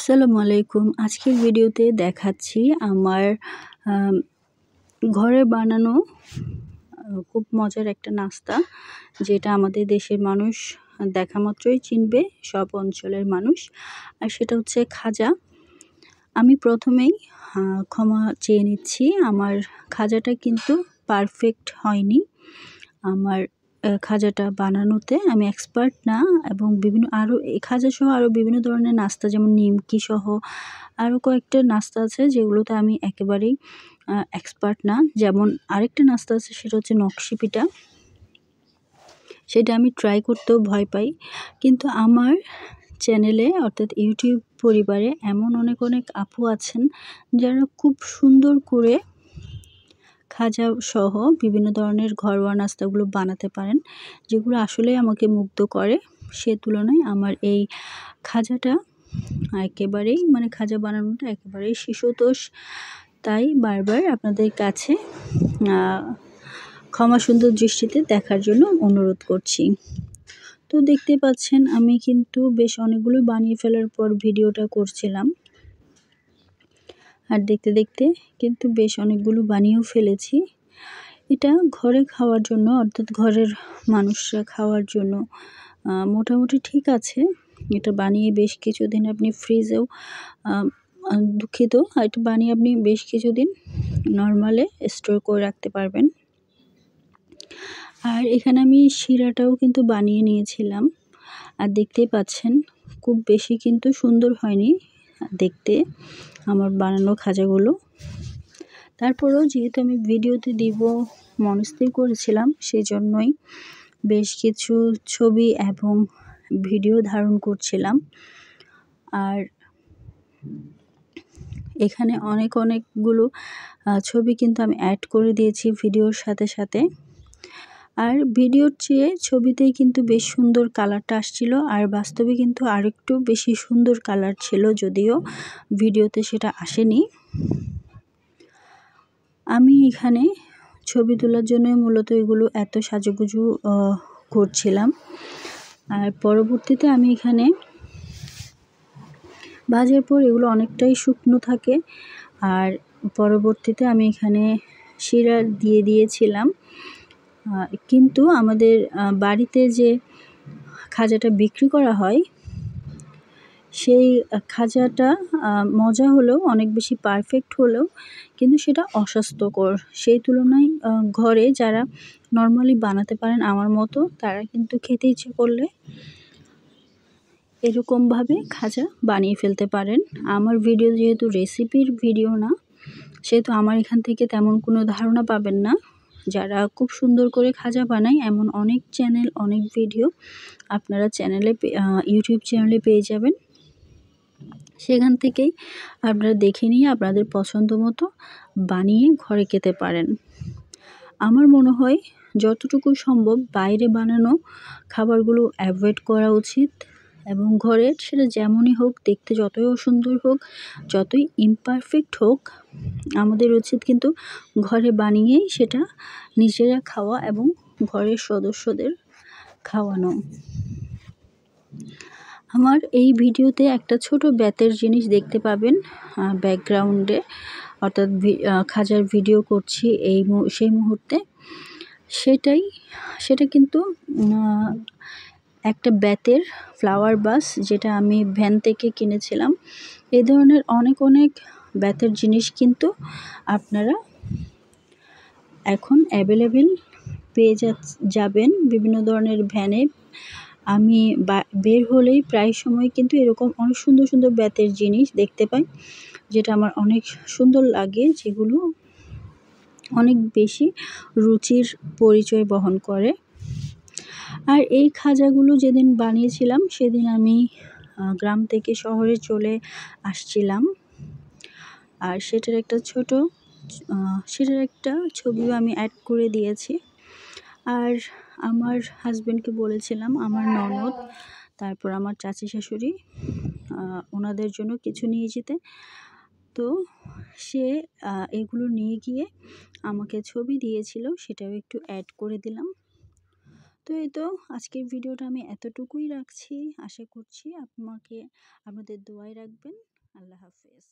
আসসালামু আলাইকুম। আজকের ভিডিওতে দেখাচ্ছি আমার আম ঘরে বানানো খুব মজার একটা নাস্তা, যেটা আমাদের দেশের মানুষ দেখা মাত্রই চিনবে, সব অঞ্চলের মানুষ। আর সেটা হচ্ছে খাজা। আমি প্রথমেই ক্ষমা চেয়ে নিচ্ছি, আমার খাজাটা কিন্তু পারফেক্ট হয়নি। আমার খাজাটা বানানোতে আমি এক্সপার্ট না, এবং এই খাজাসহ আরও বিভিন্ন ধরনের নাস্তা, যেমন নিমকি সহ আরও কয়েকটা নাস্তা আছে যেগুলোতে আমি একেবারেই এক্সপার্ট না। যেমন আরেকটা নাস্তা আছে, সেটা হচ্ছে নকশি পিঠা। সেটা আমি ট্রাই করতেও ভয় পাই। কিন্তু আমার চ্যানেলে অর্থাৎ ইউটিউব পরিবারে এমন অনেক আপু আছেন যারা খুব সুন্দর করে খাজা সহ বিভিন্ন ধরনের ঘরোয়া নাস্তাগুলো বানাতে পারেন, যেগুলো আসলেই আমাকে মুগ্ধ করে। সে তুলনায় আমার এই খাজাটা একেবারেই খাজা বানানোটা একেবারেই শিশুতোষ। তাই বারবার আপনাদের কাছে ক্ষমা সুন্দর দৃষ্টিতে দেখার জন্য অনুরোধ করছি। তো দেখতে পাচ্ছেন, আমি কিন্তু বেশ অনেকগুলো বানিয়ে ফেলার পর ভিডিওটা করছিলাম, আর দেখতে দেখতে কিন্তু বেশ অনেকগুলো বানিয়েও ফেলেছি। এটা ঘরে খাওয়ার জন্য, অর্থাৎ ঘরের মানুষরা খাওয়ার জন্য মোটামুটি ঠিক আছে। এটা বানিয়ে বেশ কিছুদিন আপনি ফ্রিজেও এটা বানিয়ে আপনি বেশ কিছুদিন নরমালে স্টোর করে রাখতে পারবেন। আর এখানে আমি শিরাটাও কিন্তু বানিয়ে নিয়েছিলাম, আর দেখতেই পাচ্ছেন খুব বেশি কিন্তু সুন্দর হয়নি দেখতে আমার বানানো খাজাগুলো। তারপরেও যেহেতু আমি ভিডিওতে দিব মনস্থির করেছিলাম, সেই জন্যই বেশ কিছু ছবি এবং ভিডিও ধারণ করছিলাম। আর এখানে অনেকগুলো ছবি কিন্তু আমি অ্যাড করে দিয়েছি ভিডিওর সাথে সাথে। আর ভিডিওর চেয়ে ছবিতেই কিন্তু বেশ সুন্দর কালারটা আসছিল, আর বাস্তবে কিন্তু আরেকটু বেশি সুন্দর কালার ছিল, যদিও ভিডিওতে সেটা আসেনি। আমি এখানে ছবি তোলার জন্য মূলত এগুলো এত সাজুগুজু করছিলাম। আর পরবর্তীতে আমি এখানে ভাজার পর এগুলো অনেকটাই শুকনো থাকে, আর পরবর্তীতে আমি এখানে শিরা দিয়ে দিয়েছিলাম। কিন্তু আমাদের বাড়িতে যে খাজাটা বিক্রি করা হয়, সেই খাজাটা মজা হলেও, অনেক বেশি পারফেক্ট হলেও কিন্তু সেটা অস্বাস্থ্যকর। সেই তুলনায় ঘরে যারা নর্মালি বানাতে পারেন আমার মতো, তারা কিন্তু খেতে ইচ্ছে করলে এরকমভাবে খাজা বানিয়ে ফেলতে পারেন। আমার ভিডিও যেহেতু রেসিপির ভিডিও না, সেহেতু আমার এখান থেকে তেমন কোনো ধারণা পাবেন না। যারা খুব সুন্দর করে খাজা বানায় এমন অনেক চ্যানেল, অনেক ভিডিও আপনারা ইউটিউব চ্যানেলে পেয়ে যাবেন। সেখান থেকেই আপনারা দেখে নিয়ে আপনাদের পছন্দ মতো বানিয়ে ঘরে খেতে পারেন। আমার মনে হয় যতটুকু সম্ভব বাইরে বানানো খাবারগুলো অ্যাভয়েড করা উচিত, এবং ঘরের সেটা যেমনই হোক, দেখতে যতই অসুন্দর হোক, যতই ইমপারফেক্ট হোক, আমাদের উচিত কিন্তু ঘরে বানিয়েই সেটা নিজেরা খাওয়া এবং ঘরের সদস্যদের খাওয়ানো। আমার এই ভিডিওতে একটা ছোট বেতের জিনিস দেখতে পাবেন ব্যাকগ্রাউন্ডে, অর্থাৎ খাজার ভিডিও করছি সেই মুহূর্তে। সেটা কিন্তু একটা বেতের ফ্লাওয়ার বাস, যেটা আমি ভ্যান থেকে কিনেছিলাম। এই ধরনের অনেক বেতের জিনিস কিন্তু আপনারা এখন অ্যাভেলেবেল পেয়ে যাবেন বিভিন্ন ধরনের ভ্যানে। আমি বের হলেই প্রায় সময় কিন্তু এরকম অনেক সুন্দর বেতের জিনিস দেখতে পাই, যেটা আমার অনেক সুন্দর লাগে, যেগুলো অনেক বেশি রুচির পরিচয় বহন করে। আর এই খাজাগুলো যেদিন বানিয়েছিলাম, সেদিন আমি গ্রাম থেকে শহরে চলে আসছিলাম, আর সেটার একটা ছবিও আমি অ্যাড করে দিয়েছি। আর আমার হাজব্যান্ডকে বলেছিলাম, আমার ননদ, তারপর আমার চাচি শাশুড়ি, ওনাদের জন্য কিছু নিয়ে যেতে। তো সে এগুলো নিয়ে গিয়ে আমাকে ছবি দিয়েছিল, সেটাও একটু অ্যাড করে দিলাম। তো এই তো আজকের ভিডিওটা আমি এতটুকুই রাখছি। আশা করছি আপনাদের দোয়ায় রাখবেন। আল্লাহ হাফেজ।